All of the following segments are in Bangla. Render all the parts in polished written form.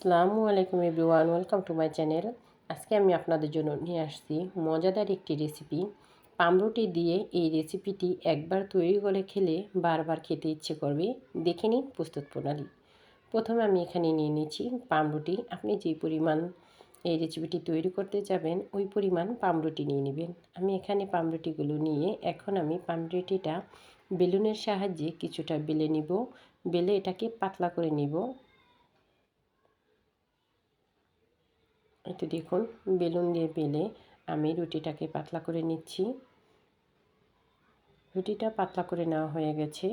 আসসালামু আলাইকুম everyone, welcome to my channel. আজকে আমি আপনাদের জন্য নিয়ে আসছি মজাদার একটি রেসিপি। পামরুটি দিয়ে এই রেসিপিটি একবার তৈরি করে খেলে বারবার খেতে ইচ্ছে করবে। দেখে নিন প্রস্তুত প্রণালী। প্রথমে আমি এখানে নিয়ে নিচ্ছি পামরুটি। আপনি যে পরিমাণ এই রেসিপিটি তৈরি করতে যাবেন ওই পরিমাণ পামরুটি নিয়ে নেবেন। আমি এখানে পামরুটিগুলো নিয়ে এখন আমি পামরুটিটা বেলুনের সাহায্যে কিছুটা বেলে নিব। বেলে এটাকে পাতলা করে নিব। একটু দেখুন, বেলুন দিয়ে বেলে আমি রুটিটাকে পাতলা করে নিচ্ছি। রুটিটা পাতলা করে নেওয়া হয়ে গেছে।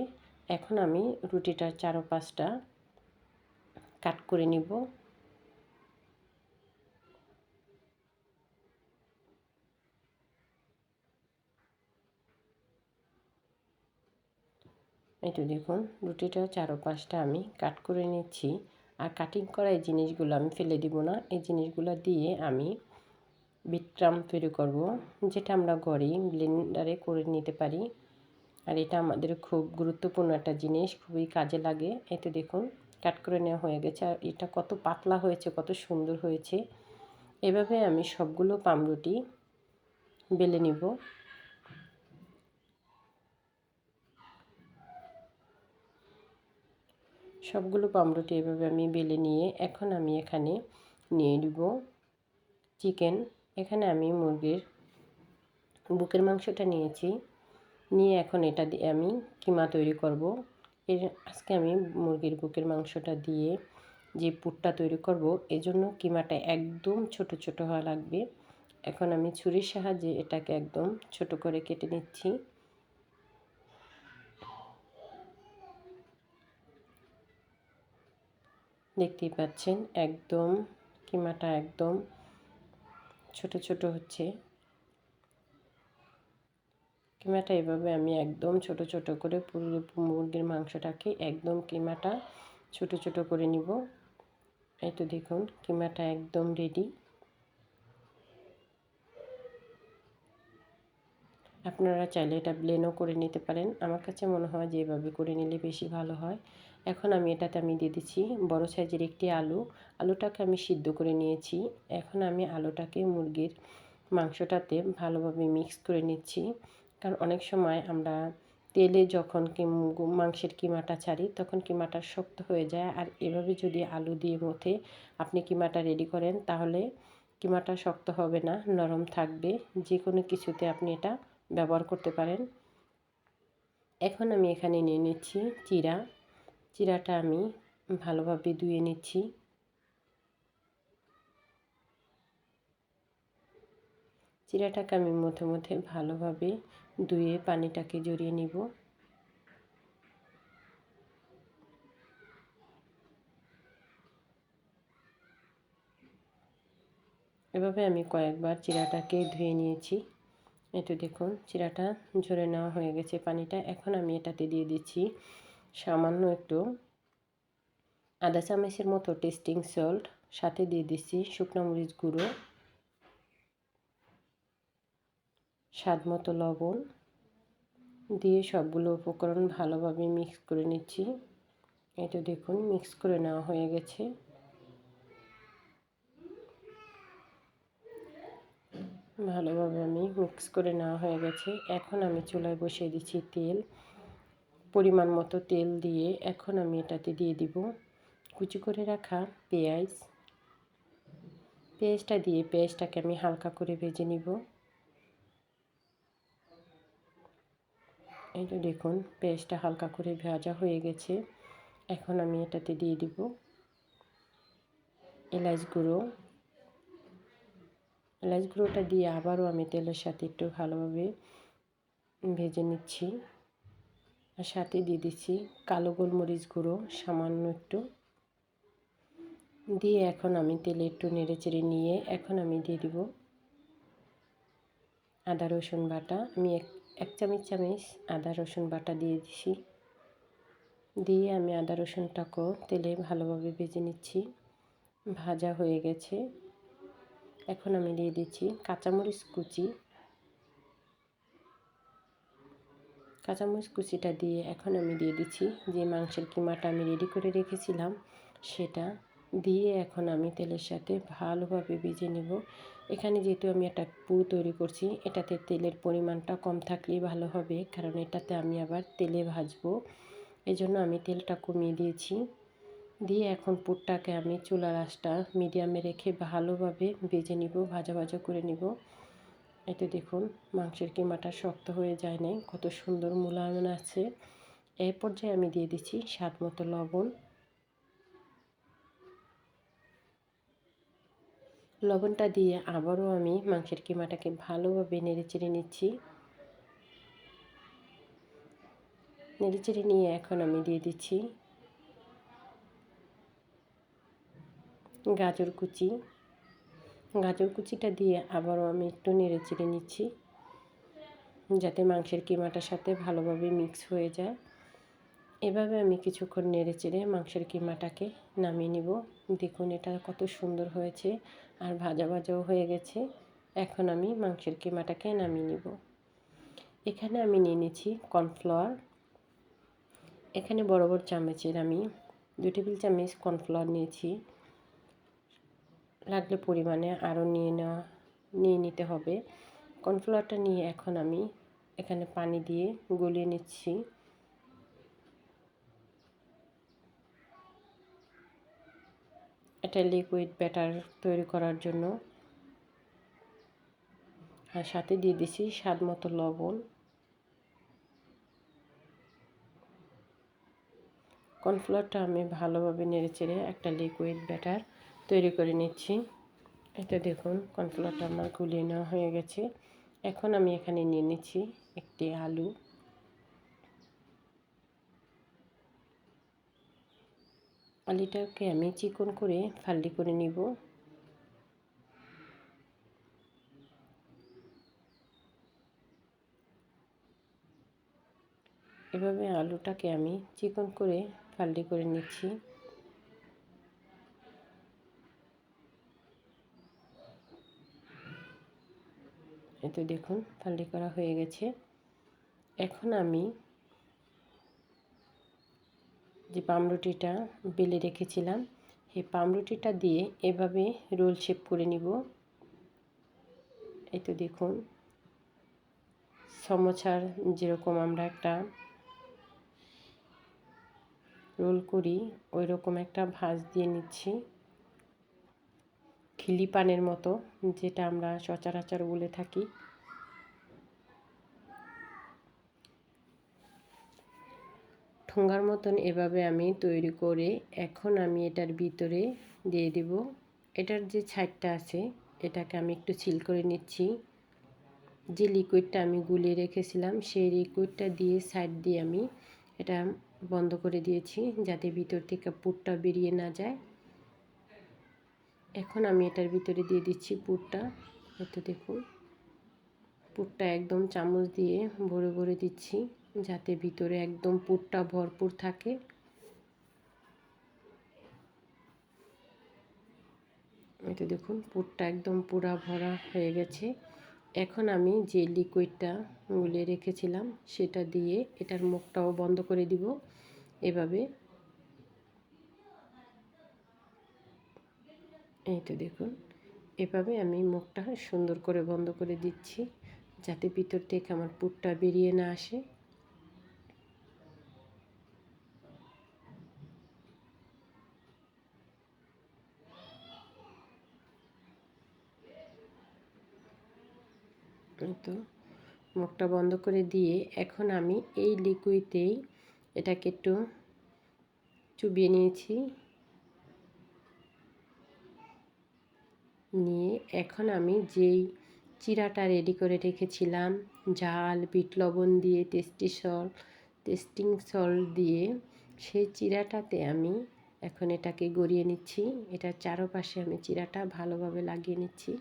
এখন আমি রুটিটার চারপাশটা কাট করে নিব। একটু দেখুন, রুটিটার চারপাশটা আমি কাট করে নিচ্ছি। আর কাটিং করা এই জিনিসগুলো আমি ফেলে দিব না। এই জিনিসগুলো দিয়ে আমি বিট ক্রাম্ব তৈরি করব, যেটা আমরা ঘরে ব্লেন্ডারে করে নিতে পারি। আর এটা আমাদের খুব গুরুত্বপূর্ণ একটা জিনিস, খুবই কাজে লাগে। এতে দেখুন কাট করে নেওয়া হয়ে গেছে। আর এটা কত পাতলা হয়েছে, কত সুন্দর হয়েছে। এভাবে আমি সবগুলো পামরুটি বেলে নিব। সবগুলো পামরুটি এভাবে আমি বেলে নিয়ে এখন আমি এখানে নিয়ে নিব চিকেন। এখানে আমি মুরগির বুকের মাংসটা নিয়েছি। নিয়ে এখন এটা দিয়ে আমি কিমা তৈরি করব। আজকে আমি মুরগির বুকের মাংসটা দিয়ে যে পুরটা তৈরি করব, এজন্য কিমাটা একদম ছোট ছোট হওয়া লাগবে। এখন আমি ছুরির সাহায্যে এটাকে একদম ছোট করে কেটে নিচ্ছি। দেখতেই পাচ্ছেন একদম কিমাটা একদম ছোট ছোট হচ্ছে। কিমাটা এভাবে আমি একদম ছোট ছোট করে পুরো মুরগির মাংসটাকে একদম কিমাটা ছোট ছোট করে নিব। এই তো দেখুন কিমাটা একদম রেডি। আপনারা চাইলে এটা ব্লেন্ডও করে নিতে পারেন। আমার কাছে মনে হয় যে এভাবে করে নিলে বেশি ভালো হয়। এখন আমি এটাতে দিয়ে দিচ্ছি বড় সাইজের একটি আলু। আলুটাকে আমি সিদ্ধ করে নিয়েছি। এখন আমি আলুটাকে মুরগির মাংসটাতে ভালোভাবে মিক্স করে নিচ্ছি। কারণ অনেক সময় আমরা তেলে যখন মাংসের কিমাটা ছাড়ি তখন কিমাটা শক্ত হয়ে যায়। আর এভাবে যদি আলু দিয়ে মথে আপনি কিমাটা রেডি করেন তাহলে কিমাটা শক্ত হবে না, নরম থাকবে। যে কোনো কিছুতে আপনি এটা ব্যবহার করতে পারেন। এখন আমি এখানে নিয়ে নিচ্ছি চিড়া। চিড়াটা আমি ভালোভাবে ধুয়ে নিচ্ছি। চিড়াটাকে আমি মধ্যে মধ্যে ভালোভাবে ধুয়ে পানিটাকে ঝরিয়ে নিব। এভাবে আমি কয়েকবার চিড়াটাকে ধুয়ে নিয়েছি। একটু দেখুন চিড়াটা ঝরে নেওয়া হয়ে গেছে পানিটা। এখন আমি এটাতে দিয়ে দিচ্ছি সামান্য একটু আধা চামচের মতো টেস্টিং সল্ট। সাথে দিয়ে দিচ্ছি শুকনো মরিচ গুঁড়ো, স্বাদ মতো লবণ দিয়ে সবগুলো উপকরণ ভালোভাবে মিক্স করে নিচ্ছি। এটা দেখুন মিক্স করে নেওয়া হয়ে গেছে। ভালোভাবে আমি মিক্স করে নেওয়া হয়ে গেছে। এখন আমি চুলায় বসিয়ে দিচ্ছি তেল। পরিমাণ মতো তেল দিয়ে এখন আমি এটাতে দিয়ে দিব কুচি করে রাখা পেঁয়াজ। পেঁয়াজটা দিয়ে পেঁয়াজটাকে আমি হালকা করে ভেজে নিব। এই তো দেখুন পেঁয়াজটা হালকা করে ভাজা হয়ে গেছে। এখন আমি এটাতে দিয়ে দিব এলাচ গুঁড়ো। এলাচ গুঁড়োটা দিয়ে আবারও আমি তেলের সাথে একটু ভালোভাবে ভেজে নিচ্ছি। আর সাথে দিয়ে দিচ্ছি কালো গোলমরিচ গুঁড়ো সামান্য একটু দিয়ে এখন আমি তেলে একটু নেড়ে চেড়ে নিয়ে এখন আমি দিয়ে দিব আদা রসুন বাটা। আমি এক চামচ আদা রসুন বাটা দিয়ে দিছি। দিয়ে আমি আদা রসুনটাকেও তেলে ভালোভাবে ভেজে নিচ্ছি। ভাজা হয়ে গেছে। এখন আমি দিয়ে দিচ্ছি কাঁচামরিচ কুচি। কাঁচামরিচ কুচিটা দিয়ে এখন আমি দিয়ে দিচ্ছি যে মাংসের কিমাটা আমি রেডি করে রেখেছিলাম সেটা। দিয়ে এখন আমি তেলের সাথে ভালোভাবে ভেজে নেব। এখানে যেহেতু আমি একটা পুর তৈরি করছি, এটাতে তেলের পরিমাণটা কম থাকলেই ভালো হবে, কারণ এটাতে আমি আবার তেলে ভাজবো। এজন্য আমি তেলটা কমিয়ে দিয়েছি। দিয়ে এখন পুরটাকে আমি চুলার আঁচটা মিডিয়ামে রেখে ভালোভাবে ভেজে নিব, ভাজা ভাজা করে নিব। এতে দেখুন মাংসের কিমাটা শক্ত হয়ে যায় নাই, কত সুন্দর মোলায়েম আছে। এই পর্যায়ে আমি দিয়ে দিচ্ছি স্বাদ মতো লবণ। লবণটা দিয়ে আবারও আমি মাংসের কিমাটাকে ভালোভাবে নেড়েচেড়ে নিচ্ছি। নেড়েচেড়ে নিয়ে এখন আমি দিয়ে দিচ্ছি গাজর কুচি। গাজর কুচিটা দিয়ে আবারও আমি একটু নেড়েচেড়ে নিচ্ছি, যাতে মাংসের কিমাটার সাথে ভালোভাবে মিক্স হয়ে যায়। এভাবে আমি কিছুক্ষণ নেড়েচেড়ে মাংসের কিমাটাকে নামিয়ে নিব। দেখুন এটা কত সুন্দর হয়েছে আর ভাজা ভাজাও হয়ে গেছে। এখন আমি মাংসের কিমাটাকে নামিয়ে নিব। এখানে আমি নিয়ে নিচ্ছি কর্নফ্লাওয়ার। এখানে বড় বড় চামচের আমি 2 টেবিল চামচ কর্নফ্লাওয়ার নিয়েছি। লাগলে পরিমাণে আরও নিয়ে নিতে হবে। কর্নফ্লাওয়ারটা নিয়ে এখন আমি এখানে পানি দিয়ে গলিয়ে নিচ্ছি। এটা লিকুইড ব্যাটার তৈরি করার জন্য। আর সাথে দিয়ে দিচ্ছি স্বাদ মতো লবণ। কর্নফ্লাওয়ারটা আমি ভালোভাবে নেড়েচেড়ে একটা লিকুইড ব্যাটার তৈরি করে নিচ্ছি। এটা দেখুন কর্নফ্লাওয়ারটা আমার গুলিয়ে নেওয়া হয়ে গেছে। এখন আমি এখানে নিয়ে নিচ্ছি একটি আলু। আলুটাকে আমি চিকন করে ফালি করে নিব। এভাবে আলুটাকে আমি চিকন করে ফালি করে নিচ্ছি। এতে দেখুন ফালি করা হয়ে গেছে। এখন আমি যে পাউরুটিটা বেলে রেখেছিলাম, এই পাউরুটিটা দিয়ে এভাবে রোল শেপ করে নিব। এই তো দেখুন সমোসার যেরকম আমরা একটা রোল করি, ওই রকম একটা ভাঁজ দিয়ে নিচ্ছি, খিলি পানের মতো, যেটা আমরা সচরাচর বলে থাকি। ঠোঙ্গার মতন এভাবে আমি তৈরি করে এখন আমি এটার ভিতরে দিয়ে দেব। এটার যে ছাইডটা আছে এটাকে আমি একটু সিল করে নিচ্ছি। যে লিকুইডটা আমি গুলিয়ে রেখেছিলাম সেই লিকুইডটা দিয়ে সাইড দিয়ে আমি এটা বন্ধ করে দিয়েছি, যাতে ভিতর থেকে পুরটা বেরিয়ে না যায়। এখন আমি এটার ভিতরে দিয়ে দিচ্ছি পুরটা। হয়তো দেখুন পুরটা একদম চামচ দিয়ে ভরে ভরে দিচ্ছি, যাতে ভিতরে একদম পুরটা ভরপুর থাকে। এটা দেখুন পুরটা একদম পুরা ভরা হয়ে গেছে। এখন আমি যে লিকুইডটা গুলিয়ে রেখেছিলাম সেটা দিয়ে এটার মুখটাও বন্ধ করে দিব। এভাবে এই তো দেখুন এভাবে আমি মুখটা সুন্দর করে বন্ধ করে দিচ্ছি, যাতে ভিতর থেকে আমার পুরটা বেরিয়ে না আসে। তো মুখটা বন্ধ করে দিয়ে এখন আমি এই লিকুইডেই এটাকে একটু চুবিয়ে নিয়েছি। নিয়ে এখন আমি যেই চিরাটা রেডি করে রেখেছিলাম, ঝাল, বিট লবণ দিয়ে, টেস্টিং সল্ট দিয়ে, সেই চিরাটাতে আমি এখন এটাকে গড়িয়ে নিচ্ছি। এটার চারপাশে আমি চিরাটা ভালোভাবে লাগিয়ে নিচ্ছি।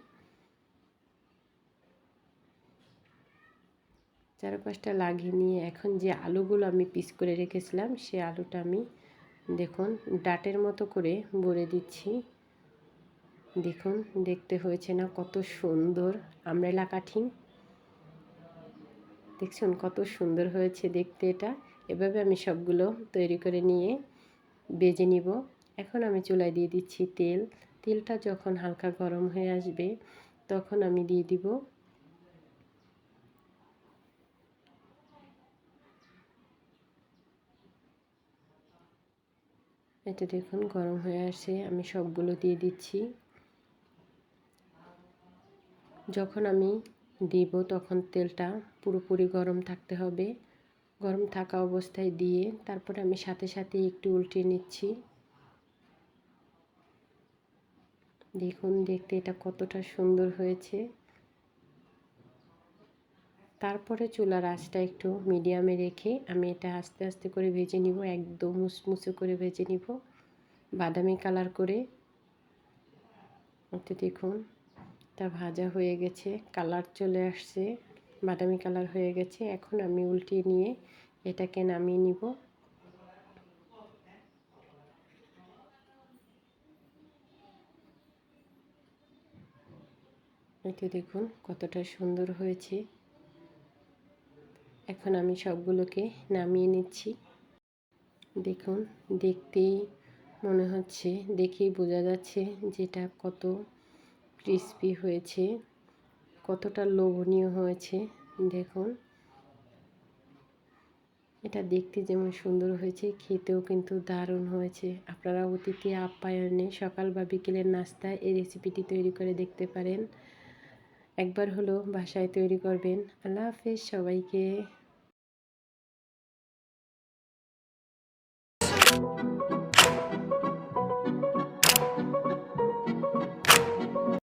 চারপাশটা লাগিয়ে নিয়ে এখন যে আলুগুলো আমি পিস করে রেখেছিলাম সেই আলুটা আমি দেখুন ডাটের মতো করে ভরে দিচ্ছি। দেখুন দেখতে হয়েছে না কত সুন্দর আমড়ালা কাঠি। দেখছেন কত সুন্দর হয়েছে দেখতে এটা। এভাবে আমি সবগুলো তৈরি করে নিয়ে ভেজে নিব। এখন আমি চুলায় দিয়ে দিচ্ছি তেল। তেলটা যখন হালকা গরম হয়ে আসবে তখন আমি দিয়ে দিব এটা দেখুন গরম হয়ে আসে, আমি সবগুলো দিয়ে দিচ্ছি। যখন আমি দিব তখন তেলটা পুরোপুরি গরম থাকতে হবে। গরম থাকা অবস্থায় দিয়ে তারপরে আমি সাথে সাথে একটু উল্টে নিচ্ছি। দেখুন দেখতে এটা কতটা সুন্দর হয়েছে। তারপরে চুলার আঁচটা একটু মিডিয়ামে রেখে আমি এটা আস্তে আস্তে করে ভেজে নিব, একদম মুচমুচে করে ভেজে নিব, বাদামি কালার করে। এটা দেখুন এটা ভাজা হয়ে গেছে, কালার চলে আসছে, বাদামি কালার হয়ে গেছে। এখন আমি উল্টিয়ে নিয়ে এটাকে নামিয়ে নিব। এটা দেখুন কতটা সুন্দর হয়েছে। এখন আমি সবগুলোকে নামিয়ে নিচ্ছি। দেখুন দেখতেই মনে হচ্ছে, দেখেই বোঝা যাচ্ছে যেটা কত ক্রিস্পি হয়েছে, কতটা লোভনীয় হয়েছে। দেখুন এটা দেখতে যেমন সুন্দর হয়েছে, খেতেও কিন্তু দারুণ হয়েছে। আপনারা অতিথি আপ্যায়নে সকাল বা বিকেলের নাস্তায় এই রেসিপিটি তৈরি করে দেখতে পারেন। একবার হলো বাসায় তৈরি করবেন। আল্লাহ হাফেজ সবাইকে।